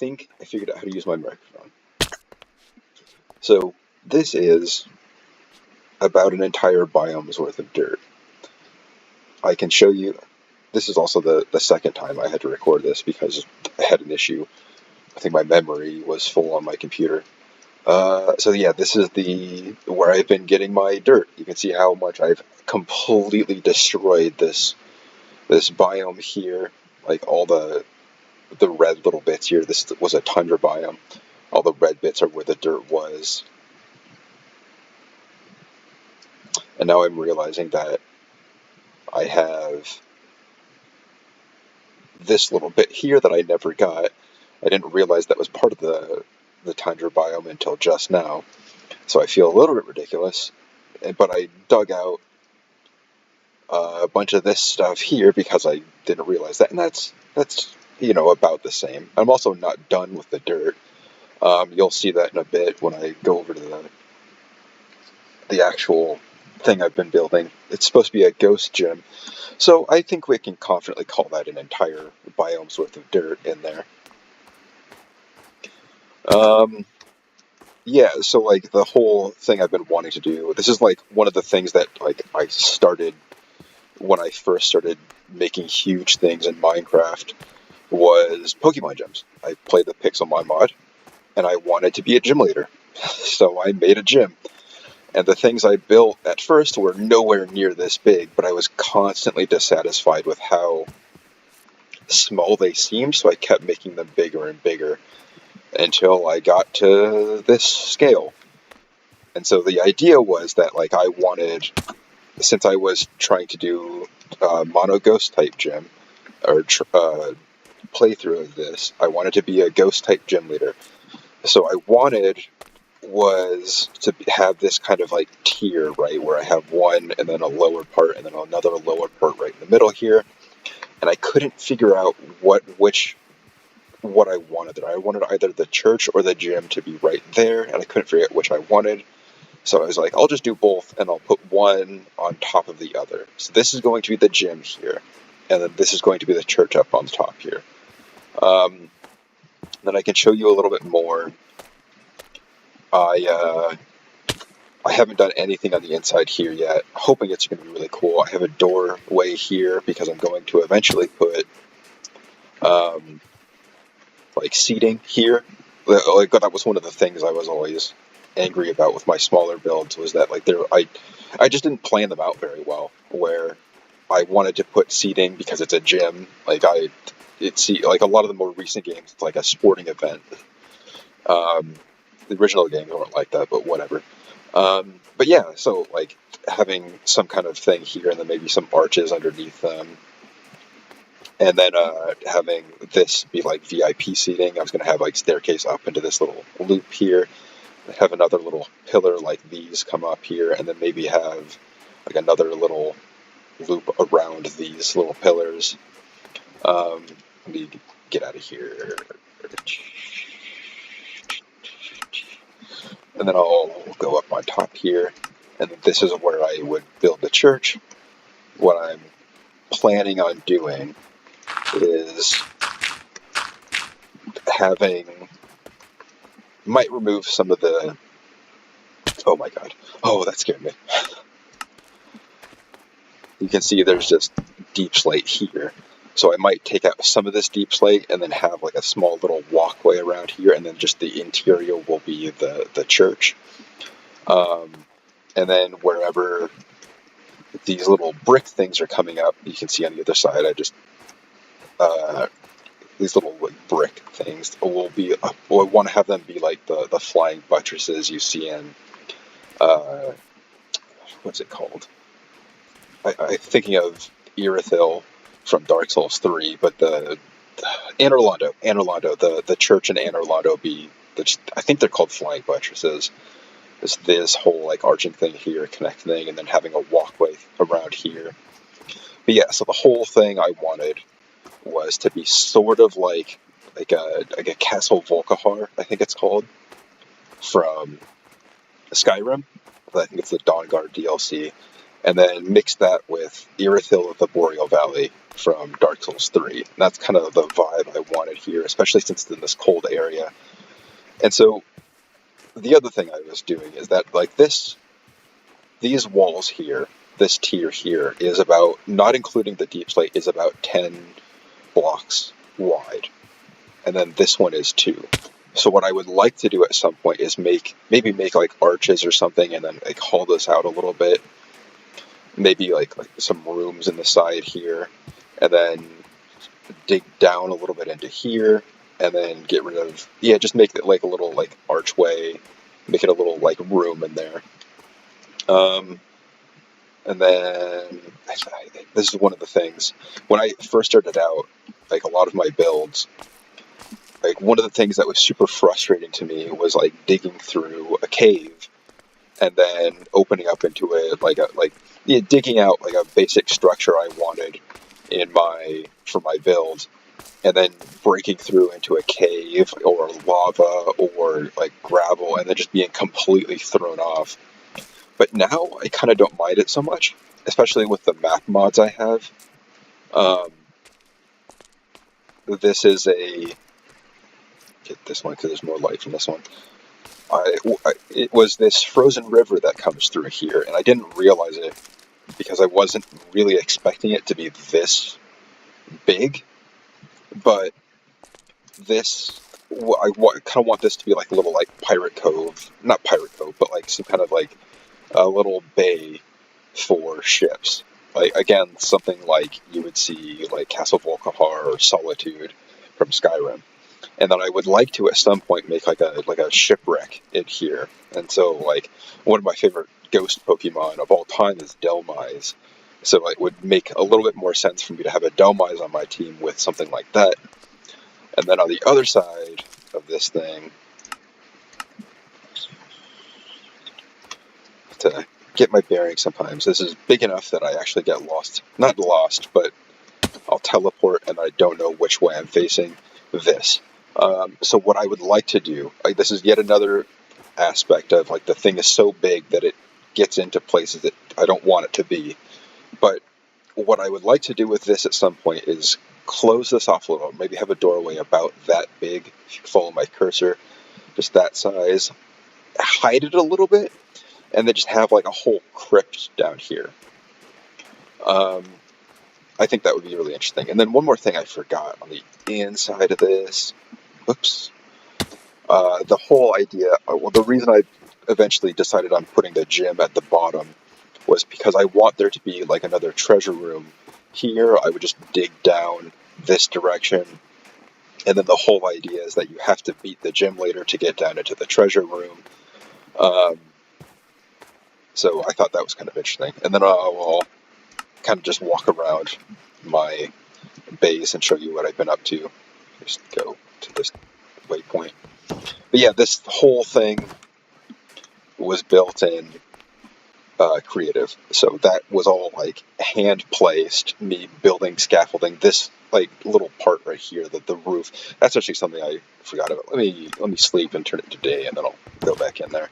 think I figured out how to use my microphone. So this is about an entire biome's worth of dirt. I can show you. This is also the second time I had to record this because I had an issue. I think my memory was full on my computer. So yeah, this is the where I've been getting my dirt. You can see how much I've completely destroyed this biome here. Like all the red little bits here. This was a tundra biome. All the red bits are where the dirt was. And now I'm realizing that I have this little bit here that I never got. I didn't realize that was part of the tundra biome until just now. So I feel a little bit ridiculous. But I dug out a bunch of this stuff here because I didn't realize that. And that's about the same. I'm also not done with the dirt. You'll see that in a bit when I go over to the actual thing I've been building. It's supposed to be a ghost gym, so I think we can confidently call that an entire biome's worth of dirt in there. Yeah, so like the whole thing I've been wanting to do, this is like one of the things that like I started when I first started making huge things in Minecraft was Pokemon gyms. I played the Pixelmon mod, and I wanted to be a gym leader, so I made a gym. And the things I built at first were nowhere near this big, but I was constantly dissatisfied with how small they seemed, so I kept making them bigger and bigger until I got to this scale. And so the idea was that, like, I wanted, since I was trying to do mono ghost type gym, or playthrough of this, I wanted to be a ghost type gym leader. So I wanted was to have this kind of like tier, right, where I have one and then a lower part and then another lower part right in the middle here, and I couldn't figure out what I wanted there. I wanted either the church or the gym to be right there, and I couldn't figure out which I wanted, so I was like, I'll just do both, and I'll put one on top of the other. So this is going to be the gym here, and then this is going to be the church up on the top here. Then I can show you a little bit more. I haven't done anything on the inside here yet, hoping it's going to be really cool. I have a doorway here because I'm going to eventually put like seating here. Like that was one of the things I was always angry about with my smaller builds, was that like I just didn't plan them out very well, where I wanted to put seating because it's a gym. Like like a lot of the more recent games, it's like a sporting event. The original games weren't like that, but whatever. But yeah, so like having some kind of thing here and then maybe some arches underneath them. And then having this be like VIP seating. I was going to have like staircase up into this little loop here. Have another little pillar like these come up here, and then maybe have like another little loop around these little pillars. Let me get out of here. And then I'll go up on top here, and this is where I would build the church. What I'm planning on doing is might remove some of the, oh my god, oh that scared me. You can see there's just deep slate here. So I might take out some of this deep slate and then have like a small little walkway around here, and then just the interior will be the church. And then wherever these little brick things are coming up, you can see on the other side, I just, these little like, brick things will be, I want to have them be like the flying buttresses you see in, what's it called? I'm thinking of Irithyll from Dark Souls 3, but the Anor Londo, the church in Anor Londo I think they're called flying buttresses. It's this whole like arching thing here, connecting, and then having a walkway around here. But yeah, so the whole thing I wanted was to be sort of like a Castle Volkihar, I think it's called, from Skyrim. I think it's the Dawnguard DLC. and then mix that with Irithyll of the Boreal Valley from Dark Souls 3. And that's kind of the vibe I wanted here, especially since it's in this cold area. And so the other thing I was doing is that like these walls here, this tier here is about, not including the deep slate, is about 10 blocks wide. And then this one is 2. So what I would like to do at some point is maybe make like arches or something, and then like haul this out a little bit. Maybe like some rooms in the side here, and then dig down a little bit into here, and then get rid of, yeah, just make it like a little like archway, make it a little like room in there. And then this is one of the things when I first started out, like a lot of my builds, like one of the things that was super frustrating to me was like digging through a cave and then opening up into it, digging out like a basic structure I wanted for my build, and then breaking through into a cave or lava or like gravel, and then just being completely thrown off. But now I kind of don't mind it so much, especially with the map mods I have. This is get this one because there's more light from this one. It was this frozen river that comes through here, and I didn't realize it because I wasn't really expecting it to be this big. But I kind of want this to be like a little like pirate cove, not pirate cove, but like some kind of like a little bay for ships. Like again, something like you would see like Castle Volkihar or Solitude from Skyrim. And then I would like to at some point make like a shipwreck in here. And so like one of my favorite ghost Pokemon of all time is Delmise. So it would make a little bit more sense for me to have a Delmise on my team with something like that. And then on the other side of this thing, to get my bearings sometimes, this is big enough that I actually get lost. Not lost, but I'll teleport and I don't know which way I'm facing. This. So what I would like to do, this is yet another aspect of like the thing is so big that it gets into places that I don't want it to be. But what I would like to do with this at some point is close this off a little, maybe have a doorway about that big, if you follow my cursor, just that size, hide it a little bit, and then just have like a whole crypt down here. I think that would be really interesting. And then one more thing I forgot on the inside of this. Oops. The whole idea, the reason I eventually decided on putting the gym at the bottom was because I want there to be like another treasure room here. I would just dig down this direction. And then the whole idea is that you have to beat the gym later to get down into the treasure room. So I thought that was kind of interesting. And then I'll kind of just walk around my base and show you what I've been up to. Just go to this waypoint. But yeah, this whole thing was built in creative. So that was all like hand placed, me building scaffolding. This like little part right here, the roof, that's actually something I forgot about. Let me sleep and turn it to day, and then I'll go back in there.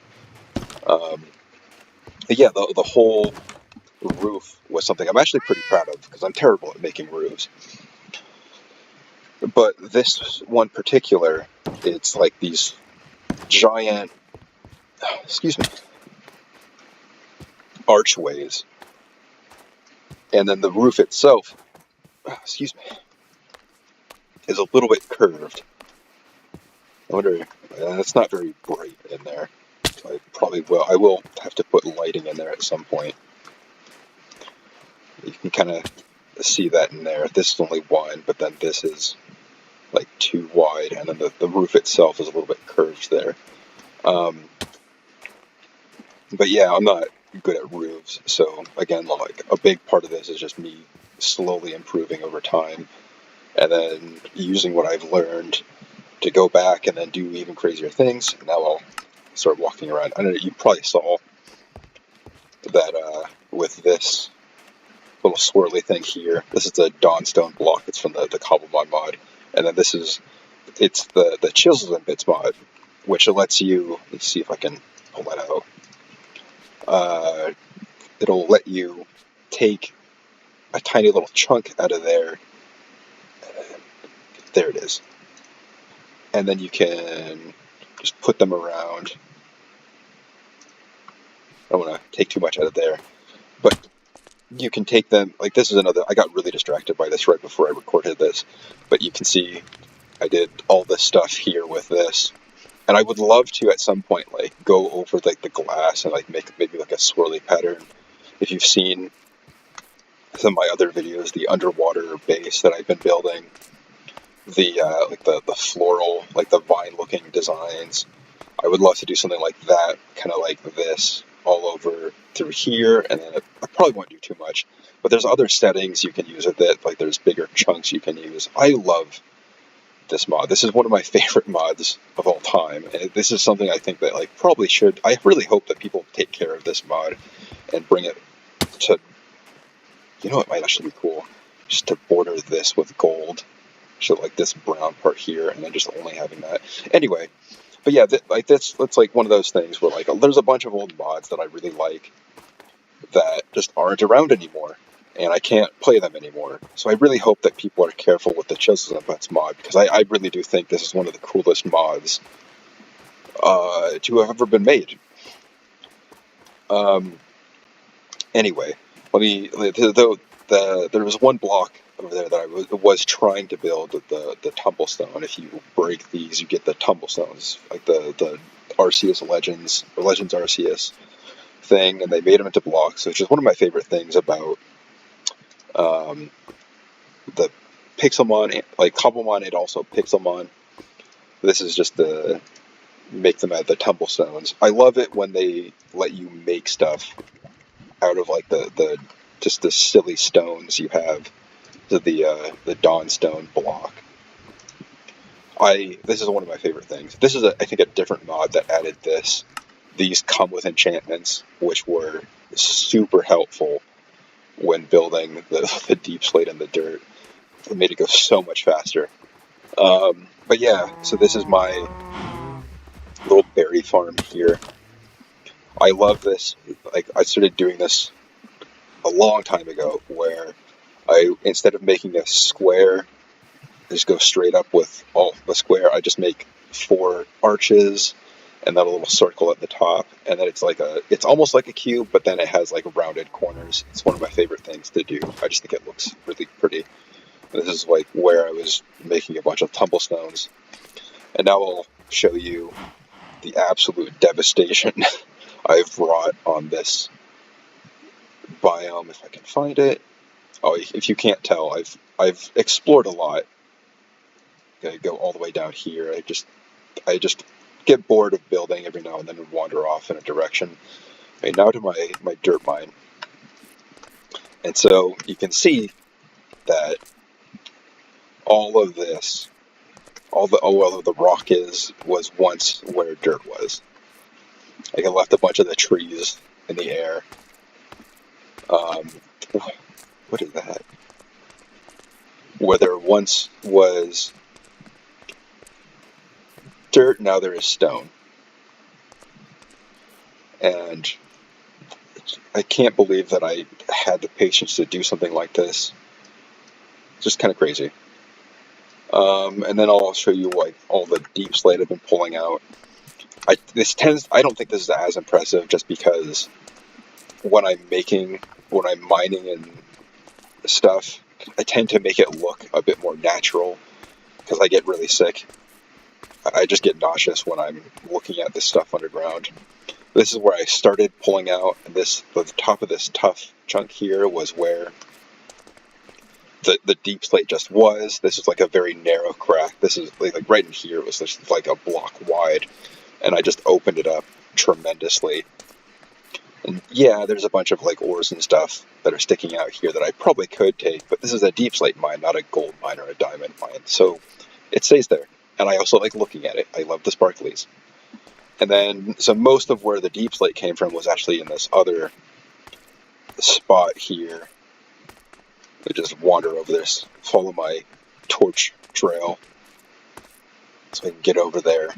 But yeah, the whole roof was something I'm actually pretty proud of because I'm terrible at making roofs. But this one particular, it's like these giant, archways, and then the roof itself, is a little bit curved. I wonder, it's not very bright in there. I will have to put lighting in there at some point. You can kind of see that in there. This is only one, but then this is like 2 wide, and then the roof itself is a little bit curved there. But yeah, I'm not good at roofs, so again, like a big part of this is just me slowly improving over time, and then using what I've learned to go back and then do even crazier things. Now I'll start walking around. I know you probably saw that with this little swirly thing here. This is the Dawnstone block. It's from the Cobblemon mod, and then it's the Chisels and Bits mod, which lets you. Let's see if I can pull that out. it'll let you take a tiny little chunk out of there. There it is. And then you can just put them around. I don't want to take too much out of there. But you can take them, like this is another, I got really distracted by this right before I recorded this. But you can see I did all this stuff here with this. And I would love to at some point like go over like the glass and like make maybe like a swirly pattern. If you've seen some of my other videos, the underwater base that I've been building, the like the floral, like the vine looking designs, I would love to do something like that, kind of like this, all over through here, and then I probably won't do too much, but there's other settings you can use with it, like there's bigger chunks you can use. I love this mod. This is one of my favorite mods of all time, and this is something I think that like probably should, I really hope that people take care of this mod and bring it to, you know, it might actually be cool, just to border this with gold, so like this brown part here, and then just only having that. Anyway, but yeah, like that's like one of those things where like there's a bunch of old mods that I really like that just aren't around anymore, and I can't play them anymore. So I really hope that people are careful with the Chisels and Butts mod, because I really do think this is one of the coolest mods to have ever been made. Anyway, there was one block over there that I was trying to build with the tumblestone. If you break these, you get the tumblestones, like the Arceus Legends, or Legends Arceus thing, and they made them into blocks, which is one of my favorite things about the Pixelmon, like Cobblemon and also Pixelmon. This is just to make them out of the tumblestones. I love it when they let you make stuff out of like the just the silly stones you have, the Dawnstone block. This is one of my favorite things. This is I think a different mod that added this. These come with enchantments, which were super helpful when building the deep slate in the dirt. It made it go so much faster. But yeah, so this is my little berry farm here. I love this. Like, I started doing this a long time ago, where instead of making a square, I just go straight up with all the square. I just make 4 arches and then a little circle at the top, and then it's almost like a cube, but then it has like rounded corners. It's one of my favorite things to do. I just think it looks really pretty. And this is like where I was making a bunch of tumblestones. And now I'll show you the absolute devastation I've wrought on this biome, if I can find it. Oh, if you can't tell, I've explored a lot. I go all the way down here. I just get bored of building every now and then and wander off in a direction. Okay, now to my dirt mine. And so you can see that all of this, all of the rock was once where dirt was. Like, I left a bunch of the trees in the air. What is that? Where there once was dirt, now there is stone. And I can't believe that I had the patience to do something like this. It's just kind of crazy. And then I'll show you like all the deep slate I've been pulling out. I don't think this is as impressive, just because when I'm mining and stuff, I tend to make it look a bit more natural, because I get really sick. I just get nauseous when I'm looking at this stuff underground. This is where I started pulling out, and the top of this tough chunk here was where the deep slate just was. This is like a very narrow crack. This is like right in here, it was just like a block wide, and I just opened it up tremendously. And yeah, there's a bunch of like ores and stuff that are sticking out here that I probably could take, but this is a deep slate mine, not a gold mine or a diamond mine, so it stays there. And I also like looking at it. I love the sparklies. And then, so most of where the deep slate came from was actually in this other spot here. I just wander over this, follow my torch trail, so I can get over there.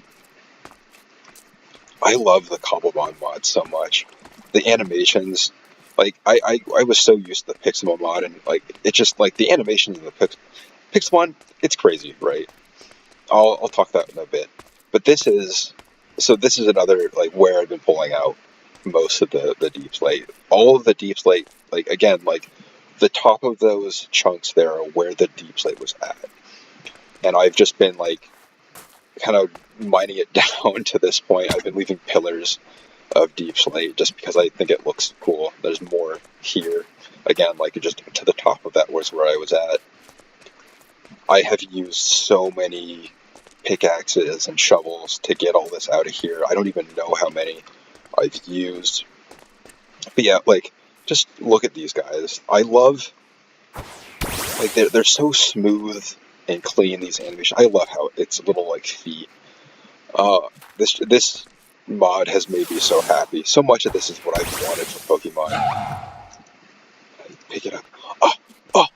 I love the Cobblemon mod so much. The animations Like I was so used to the Pixelmon mod, and like it just like the animations of the Pixelmon, it's crazy, right? I'll talk that in a bit. But this is another like where I've been pulling out most of the deep slate. All of the deep slate, like again, like the top of those chunks there are where the deep slate was at. And I've just been like kind of mining it down to this point. I've been leaving pillars of deep slate just because I think it looks cool. There's more here. Again, like just to the top of that was where I was at. I have used so many pickaxes and shovels to get all this out of here. I don't even know how many I've used. But yeah, like, just look at these guys. I love, like, they're so smooth and clean, these animations. I love how it's little, like, feet. This mod has made me so happy. So much of this is what I've wanted from Pokemon. Pick it up. Oh, oh,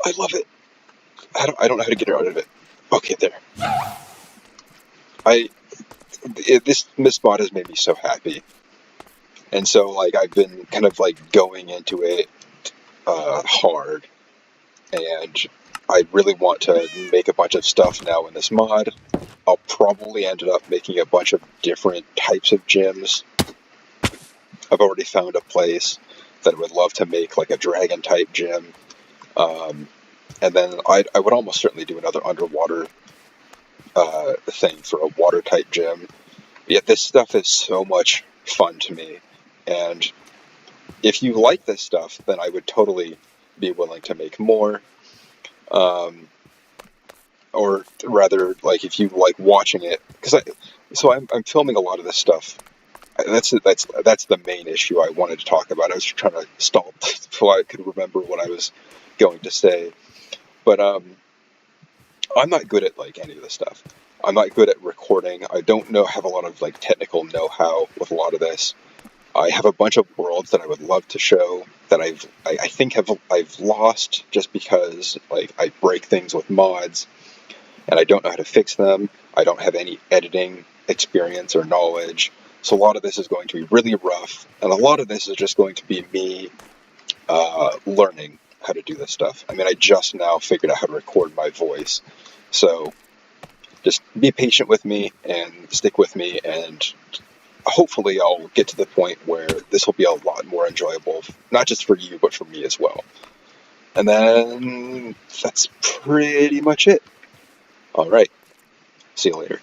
I love it. I don't know how to get her out of it. Okay, there. This mod has made me so happy. And so, like, I've been kind of, like, going into it hard. And I really want to make a bunch of stuff now in this mod. I'll probably end up making a bunch of different types of gyms. I've already found a place that I would love to make, like, a dragon-type gym. And then I would almost certainly do another underwater thing for a water-type gym. Yet this stuff is so much fun to me. And if you like this stuff, then I would totally be willing to make more. Or rather, like if you like watching it, because I'm filming a lot of this stuff. That's the main issue I wanted to talk about. I was trying to stall so I could remember what I was going to say. But I'm not good at like any of this stuff. I'm not good at recording. I don't have a lot of like technical know-how with a lot of this. I have a bunch of worlds that I would love to show that I think I've lost just because like I break things with mods and I don't know how to fix them. I don't have any editing experience or knowledge. So a lot of this is going to be really rough, and a lot of this is just going to be me learning how to do this stuff. I mean, I just now figured out how to record my voice. So just be patient with me and stick with me, and hopefully I'll get to the point where this will be a lot more enjoyable, not just for you, but for me as well. And then that's pretty much it. All right. See you later.